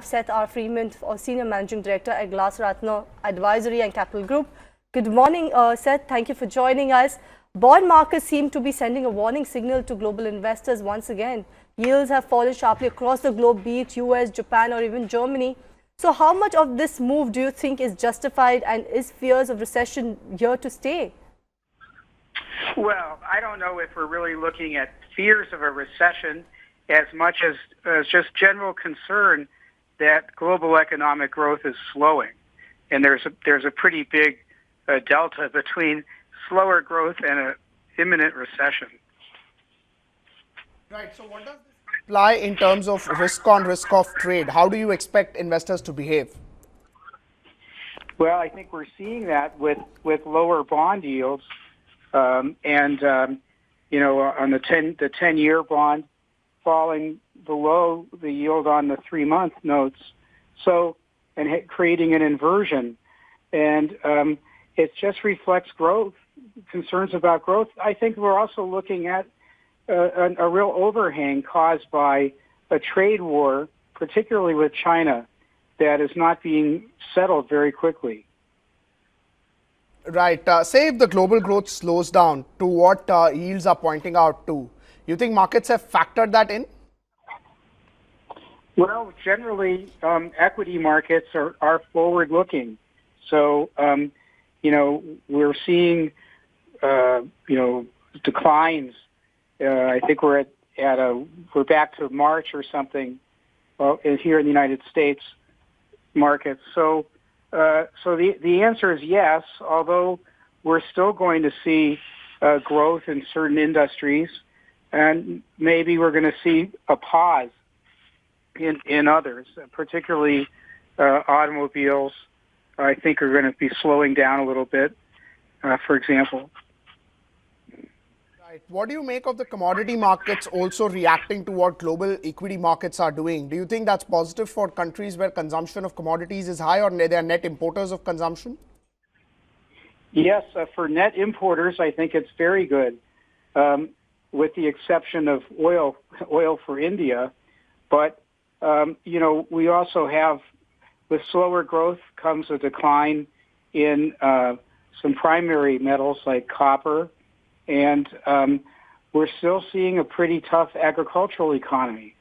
Seth R Freeman, Senior Managing Director at GlassRatner Advisory and Capital Group. Good morning, Seth. Thank you for joining us. Bond markets seem to be sending a warning signal to global investors once again. Yields have fallen sharply across the globe, be it US, Japan, or even Germany. So how much of this move do you think is justified, and is fears of recession here to stay? Well, I don't know if we're really looking at fears of a recession as much as just general concern that global economic growth is slowing. And there's a pretty big delta between slower growth and an imminent recession. Right. So what does this imply in terms of risk on, risk off trade? How do you expect investors to behave? Well, I think we're seeing that with lower bond yields, on the 10-year bond falling below the yield on the 3-month notes, and creating an inversion, and it just reflects growth, concerns about growth. I think we're also looking at a real overhang caused by a trade war, particularly with China, that is not being settled very quickly. Right. Say if the global growth slows down, to what yields are pointing out to, you think markets have factored that in? Well, generally, equity markets are forward-looking. So, we're seeing, declines. I think we're back to March or something here in the United States markets. So the answer is yes, although we're still going to see growth in certain industries, and maybe we're going to see a pause in others, particularly automobiles. I think are going to be slowing down a little bit, for example. Right. What do you make of the commodity markets also reacting to what global equity markets are doing? Do you think that's positive for countries where consumption of commodities is high, or they are net importers of consumption? Yes, for net importers, I think it's very good, with the exception of oil for India. But, we also have, with slower growth comes a decline in some primary metals like copper, and we're still seeing a pretty tough agricultural economy.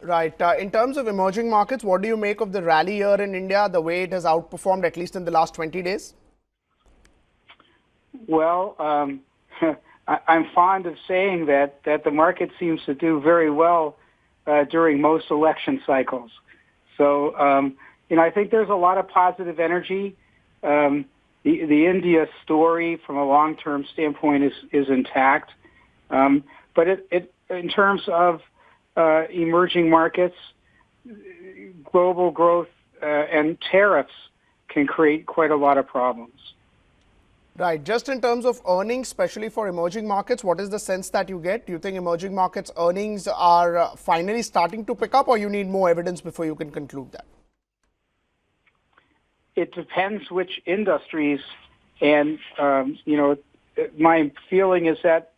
Right. In terms of emerging markets, what do you make of the rally here in India, the way it has outperformed at least in the last 20 days? Well, I'm fond of saying that the market seems to do very well during most election cycles. So, I think there's a lot of positive energy. The India story from a long-term standpoint is intact. But in terms of emerging markets, global growth and tariffs can create quite a lot of problems. Right. Just in terms of earnings, especially for emerging markets, what is the sense that you get? Do you think emerging markets earnings are finally starting to pick up, or you need more evidence before you can conclude that? It depends which industries, and my feeling is that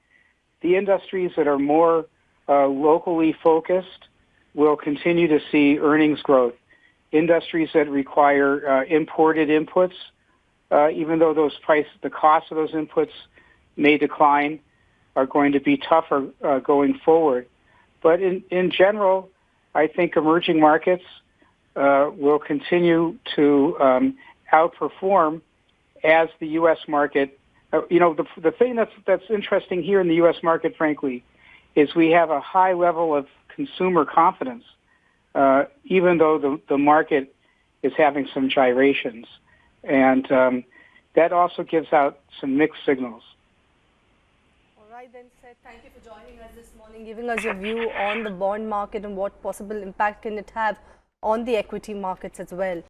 the industries that are more locally focused will continue to see earnings growth. Industries that require imported inputs, even though the cost of those inputs may decline, are going to be tougher going forward. But in general, I think emerging markets will continue to outperform as the U.S. market. The thing that's interesting here in the U.S. market, frankly, is we have a high level of consumer confidence, even though the market is having some gyrations. And that also gives out some mixed signals. All right, then, Seth, thank you for joining us this morning, giving us your view on the bond market and what possible impact can it have on the equity markets as well.